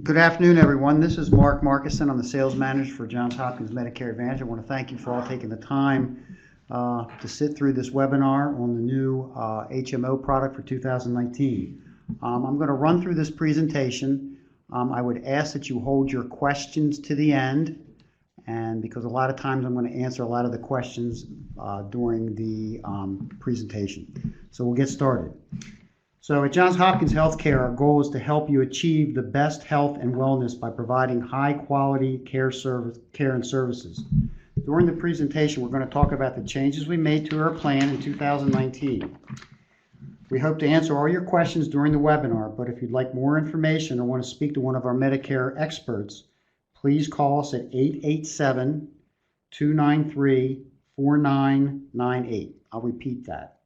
Good afternoon, everyone. This is Mark Markison. I'm the sales manager for Johns Hopkins Medicare Advantage. I want to thank you for all taking the time to sit through this webinar on the new HMO product for 2019. I'm going to run through this presentation. I would ask that you hold your questions to the end, and because a lot of times I'm going to answer a lot of the questions during the presentation. So we'll get started. So at Johns Hopkins Healthcare, our goal is to help you achieve the best health and wellness by providing high-quality care and services. During the presentation, we're going to talk about the changes we made to our plan in 2019. We hope to answer all your questions during the webinar, but if you'd like more information or want to speak to one of our Medicare experts, please call us at 887-293-4998. I'll repeat that,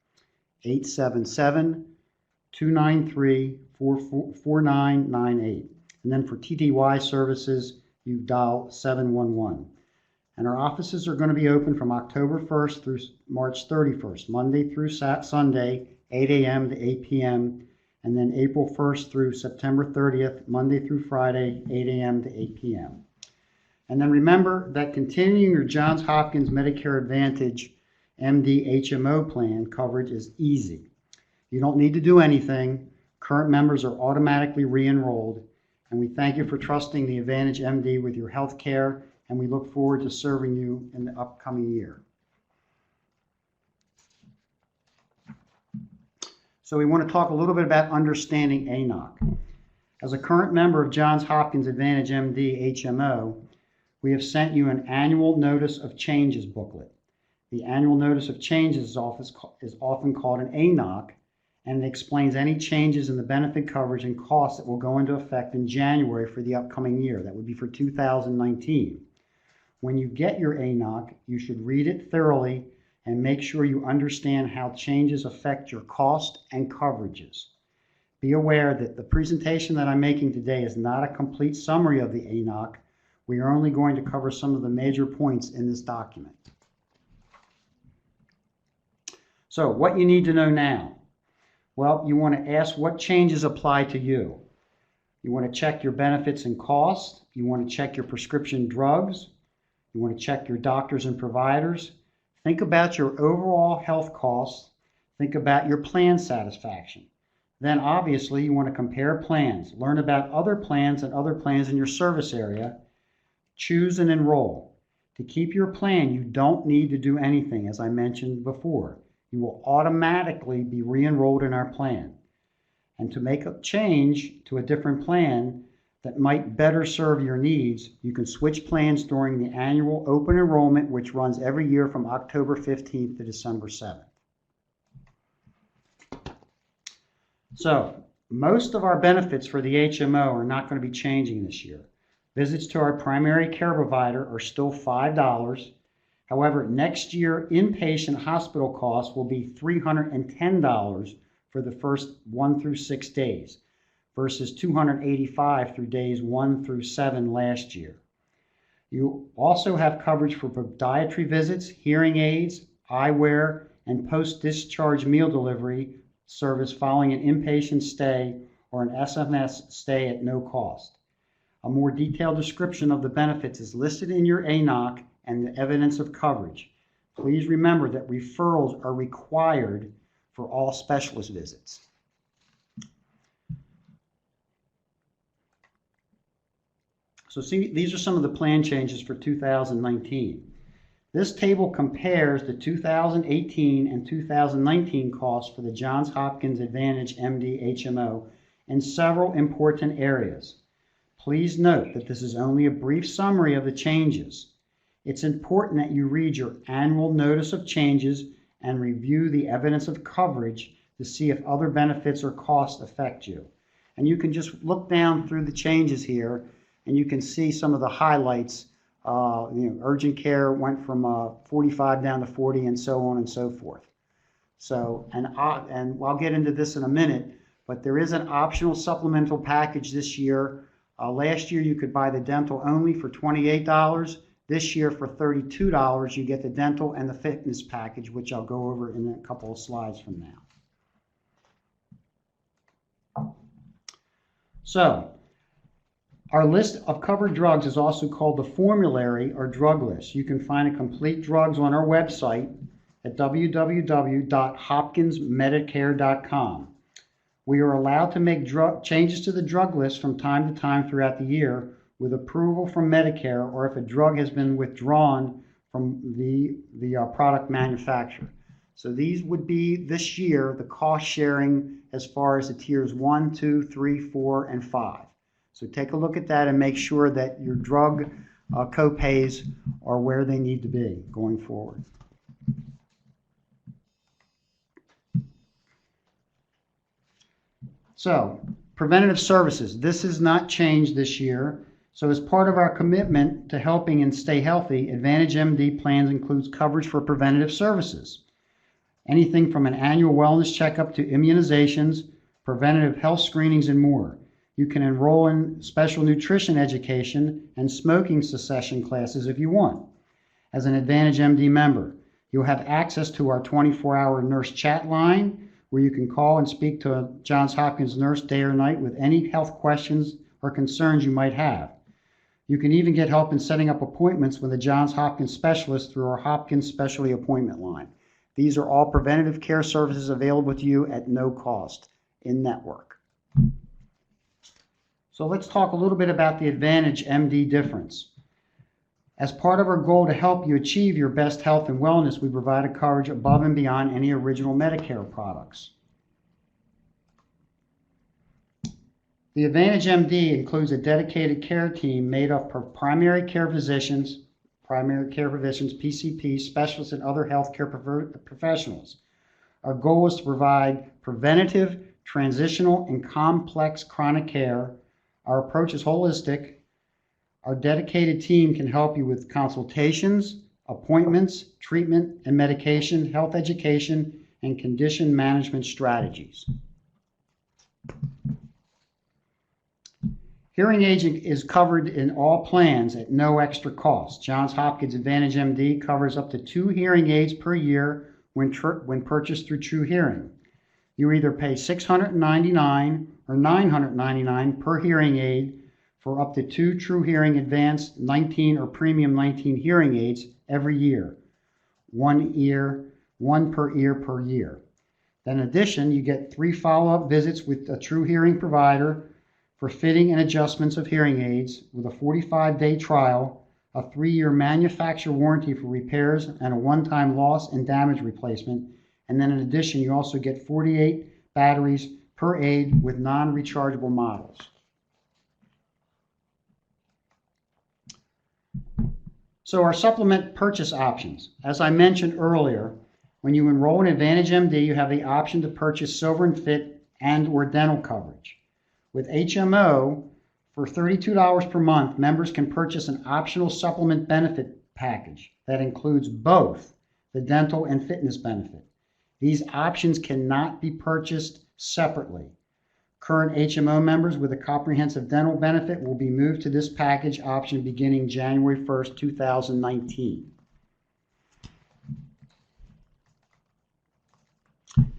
877-293-4998. And then for TDY services, you dial 711. And our offices are going to be open from October 1st through March 31st, Monday through Sunday, 8 a.m. to 8 p.m. And then April 1st through September 30th, Monday through Friday, 8 a.m. to 8 p.m. And then remember that continuing your Johns Hopkins Medicare Advantage MD HMO plan coverage is easy. You don't need to do anything. Current members are automatically re-enrolled, and we thank you for trusting the Advantage MD with your health care, and we look forward to serving you in the upcoming year. So we want to talk a little bit about understanding ANOC. As a current member of Johns Hopkins Advantage MD HMO, we have sent you an annual Notice of Changes booklet. The annual Notice of Changes is often called an ANOC, and it explains any changes in the benefit coverage and costs that will go into effect in January for the upcoming year. That would be for 2019. When you get your ANOC, you should read it thoroughly and make sure you understand how changes affect your cost and coverages. Be aware that the presentation that I'm making today is not a complete summary of the ANOC. We are only going to cover some of the major points in this document. So, what you need to know now. Well, you want to ask what changes apply to you. You want to check your benefits and costs. You want to check your prescription drugs. You want to check your doctors and providers. Think about your overall health costs. Think about your plan satisfaction. Then obviously you want to compare plans. Learn about other plans and other plans in your service area. Choose and enroll. To keep your plan, you don't need to do anything, as I mentioned before. You will automatically be re-enrolled in our plan. And to make a change to a different plan that might better serve your needs, you can switch plans during the annual open enrollment, which runs every year from October 15th to December 7th. So, most of our benefits for the HMO are not going to be changing this year. Visits to our primary care provider are still $5. However, next year, inpatient hospital costs will be $310 for the first 1 through 6 days versus $285 through days 1 through 7 last year. You also have coverage for podiatry visits, hearing aids, eyewear, and post-discharge meal delivery service following an inpatient stay or an SMS stay at no cost. A more detailed description of the benefits is listed in your ANOC and the evidence of coverage. Please remember that referrals are required for all specialist visits. So see, these are some of the plan changes for 2019. This table compares the 2018 and 2019 costs for the Johns Hopkins Advantage MD HMO in several important areas. Please note that this is only a brief summary of the changes. It's important that you read your annual Notice of Changes and review the evidence of coverage to see if other benefits or costs affect you. And you can just look down through the changes here and you can see some of the highlights. Urgent care went from 45 down to 40 and so on and so forth. So, and I'll get into this in a minute, but there is an optional supplemental package this year. Last year you could buy the dental only for $28. This year for $32, you get the dental and the fitness package, which I'll go over in a couple of slides from now. So, Our list of covered drugs is also called the formulary or drug list. You can find a complete drugs on our website at www.hopkinsmedicare.com. We are allowed to make changes to the drug list from time to time throughout the year with approval from Medicare, or if a drug has been withdrawn from the product manufacturer. So these would be this year the cost sharing as far as the tiers 1, 2, 3, 4, and 5. So take a look at that and make sure that your drug co-pays are where they need to be going forward. So, preventative services. This has not changed this year. So as part of our commitment to helping and stay healthy, Advantage MD plans includes coverage for preventative services. Anything from an annual wellness checkup to immunizations, preventative health screenings, and more. You can enroll in special nutrition education and smoking cessation classes if you want. As an Advantage MD member, you'll have access to our 24-hour nurse chat line where you can call and speak to a Johns Hopkins nurse day or night with any health questions or concerns you might have. You can even get help in setting up appointments with a Johns Hopkins specialist through our Hopkins Specialty Appointment line. These are all preventative care services available to you at no cost in network. So let's talk a little bit about the Advantage MD difference. As part of our goal to help you achieve your best health and wellness, we provide a coverage above and beyond any original Medicare products. The Advantage MD includes a dedicated care team made up of primary care physicians, PCP, specialists, and other healthcare professionals. Our goal is to provide preventative, transitional, and complex chronic care. Our approach is holistic. Our dedicated team can help you with consultations, appointments, treatment and medication, health education, and condition management strategies. Hearing aid is covered in all plans at no extra cost. Johns Hopkins Advantage MD covers up to 2 hearing aids per year when purchased through True Hearing. You either pay $699 or $999 per hearing aid for up to 2 True Hearing Advanced 19 or Premium 19 hearing aids every year. One per ear per year. Then in addition, you get 3 follow-up visits with a True Hearing provider for fitting and adjustments of hearing aids with a 45-day trial, a 3-year manufacturer warranty for repairs, and a one-time loss and damage replacement. And then in addition, you also get 48 batteries per aid with non-rechargeable models. So our supplement purchase options. As I mentioned earlier, when you enroll in Advantage MD, you have the option to purchase Silver and Fit and or dental coverage. With HMO, for $32 per month, members can purchase an optional supplement benefit package that includes both the dental and fitness benefit. These options cannot be purchased separately. Current HMO members with a comprehensive dental benefit will be moved to this package option beginning January 1st, 2019.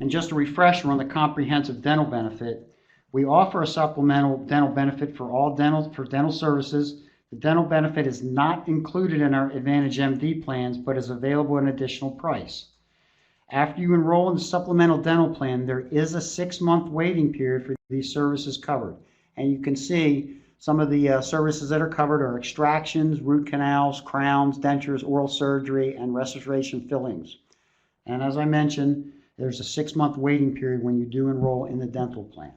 And just a refresher on the comprehensive dental benefit, we offer a supplemental dental benefit for dental services. The dental benefit is not included in our Advantage MD plans, but is available at an additional price. After you enroll in the supplemental dental plan, there is a 6-month waiting period for these services covered. And you can see some of the services that are covered are extractions, root canals, crowns, dentures, oral surgery, and restoration fillings. And as I mentioned, there's a 6-month waiting period when you do enroll in the dental plan.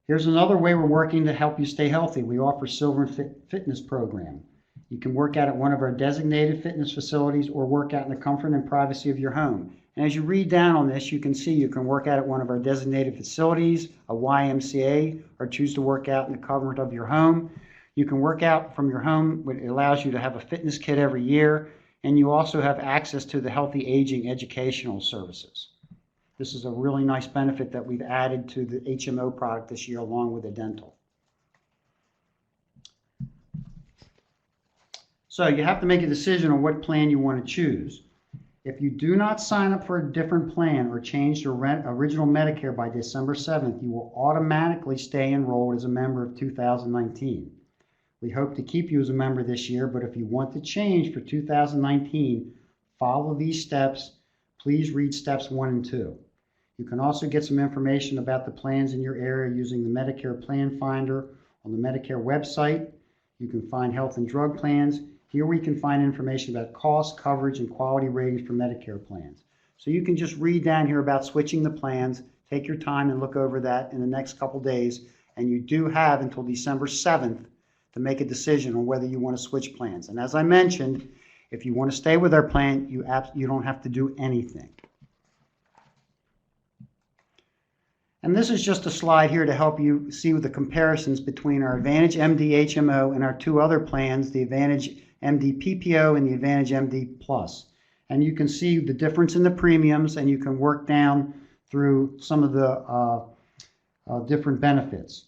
Here's another way we're working to help you stay healthy. We offer Silver and Fitness program. You can work out at one of our designated fitness facilities or work out in the comfort and privacy of your home. And as you read down on this, you can see you can work out at one of our designated facilities, a YMCA, or choose to work out in the comfort of your home. You can work out from your home, which allows you to have a fitness kit every year, and you also have access to the Healthy Aging educational services. This is a really nice benefit that we've added to the HMO product this year along with the dental. So you have to make a decision on what plan you want to choose. If you do not sign up for a different plan or change to original Medicare by December 7th, you will automatically stay enrolled as a member of 2019. We hope to keep you as a member this year, but if you want to change for 2019, follow these steps. Please read steps 1 and 2. You can also get some information about the plans in your area using the Medicare Plan Finder on the Medicare website. You can find health and drug plans. Here we can find information about cost, coverage, and quality ratings for Medicare plans. So you can just read down here about switching the plans. Take your time and look over that in the next couple days. And you do have until December 7th to make a decision on whether you want to switch plans. And as I mentioned, if you want to stay with our plan, you don't have to do anything. And this is just a slide here to help you see the comparisons between our Advantage MD HMO and our 2 other plans, the Advantage MD PPO and the Advantage MD Plus. And you can see the difference in the premiums, and you can work down through some of the different benefits.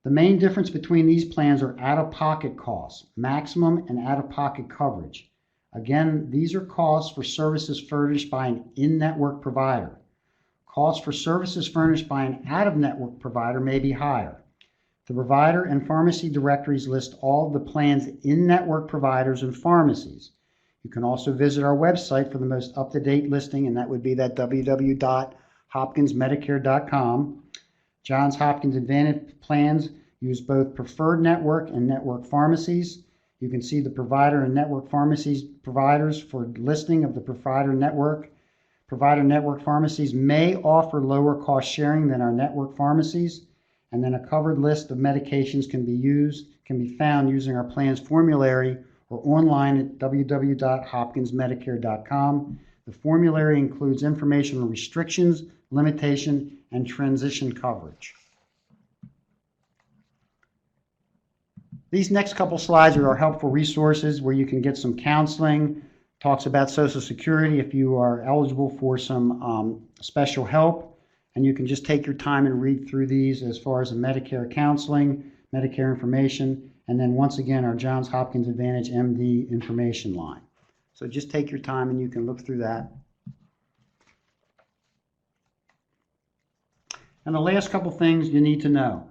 The main difference between these plans are out-of-pocket costs, maximum and out-of-pocket coverage. Again, these are costs for services furnished by an in-network provider. Costs for services furnished by an out-of-network provider may be higher. The provider and pharmacy directories list all of the plan's in-network providers and pharmacies. You can also visit our website for the most up-to-date listing, and that would be that www.hopkinsmedicare.com. Johns Hopkins Advantage plans use both preferred network and network pharmacies. You can see the provider and network pharmacies providers for listing of the provider network. Provider network pharmacies may offer lower cost sharing than our network pharmacies. And then a covered list of medications can be found using our plan's formulary or online at www.hopkinsmedicare.com. The formulary includes information on restrictions, limitation, and transition coverage. These next couple slides are our helpful resources where you can get some counseling, talks about Social Security if you are eligible for some special help. And you can just take your time and read through these as far as the Medicare counseling, Medicare information, and then once again our Johns Hopkins Advantage MD information line. So just take your time and you can look through that. And the last couple things you need to know.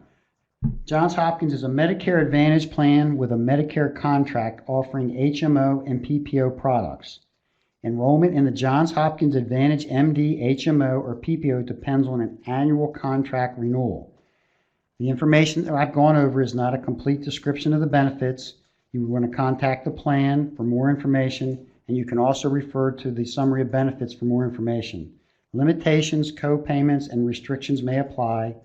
Johns Hopkins is a Medicare Advantage plan with a Medicare contract offering HMO and PPO products. Enrollment in the Johns Hopkins Advantage MD, HMO, or PPO depends on an annual contract renewal. The information that I've gone over is not a complete description of the benefits. You want to contact the plan for more information, and you can also refer to the summary of benefits for more information. Limitations, co-payments, and restrictions may apply.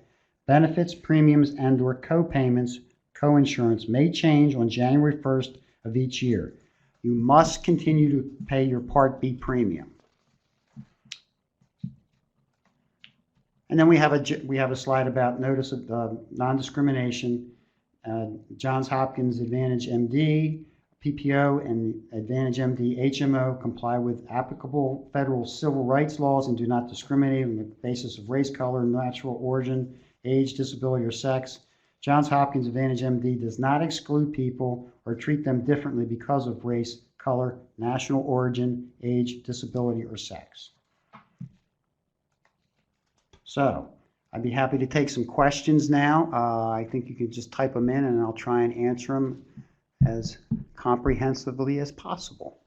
Benefits, premiums, and/or co-payments, co-insurance may change on January 1st of each year. You must continue to pay your Part B premium. And then we have a slide about notice of non-discrimination. Johns Hopkins Advantage MD, PPO, and Advantage MD HMO comply with applicable federal civil rights laws and do not discriminate on the basis of race, color, natural origin, age, disability, or sex. Johns Hopkins Advantage MD does not exclude people or treat them differently because of race, color, national origin, age, disability, or sex. So, I'd be happy to take some questions now. I think you can just type them in and I'll try and answer them as comprehensively as possible.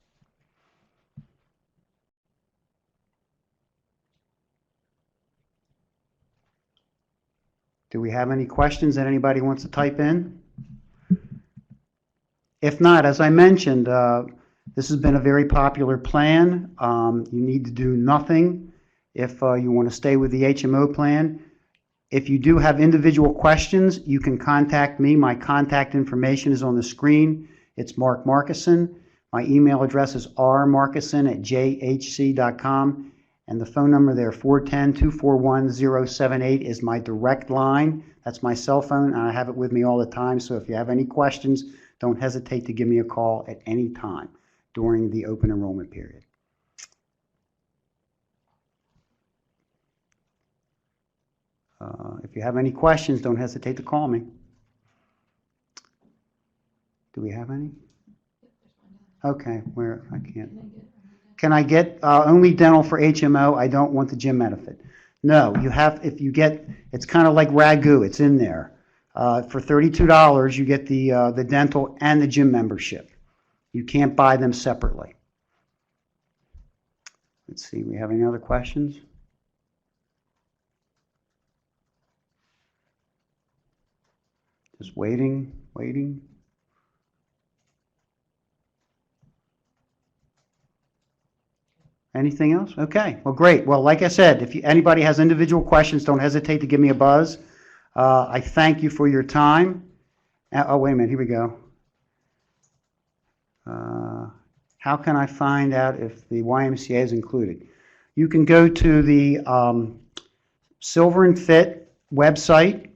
Do we have any questions that anybody wants to type in? If not, as I mentioned, this has been a very popular plan. You need to do nothing if you want to stay with the HMO plan. If you do have individual questions, you can contact me. My contact information is on the screen. It's Mark Markison. My email address is rmarkison@jhc.com. And the phone number there, 410-241-078, is my direct line. That's my cell phone, and I have it with me all the time. So if you have any questions, don't hesitate to give me a call at any time during the open enrollment period. If you have any questions, don't hesitate to call me. Do we have any? Okay, where I can't. can I get only dental for HMO? I don't want the gym benefit. No, you have, if you get, it's kind of like Ragu, it's in there. For $32, you get the dental and the gym membership. You can't buy them separately. Let's see, we have any other questions? Just waiting. Anything else? Okay, well, great. Well, like I said, if anybody has individual questions, don't hesitate to give me a buzz. I thank you for your time. Oh, wait a minute, here we go. How can I find out if the YMCA is included? You can go to the Silver and Fit website,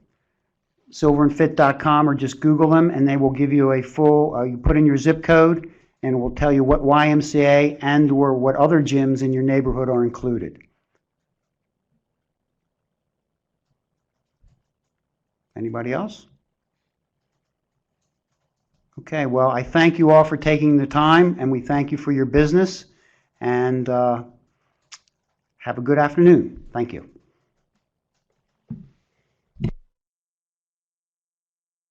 silverandfit.com, or just Google them, and they will give you a full, you put in your zip code, and it will tell you what YMCA and or what other gyms in your neighborhood are included. Anybody else? Okay, well, I thank you all for taking the time, and we thank you for your business, and have a good afternoon. Thank you.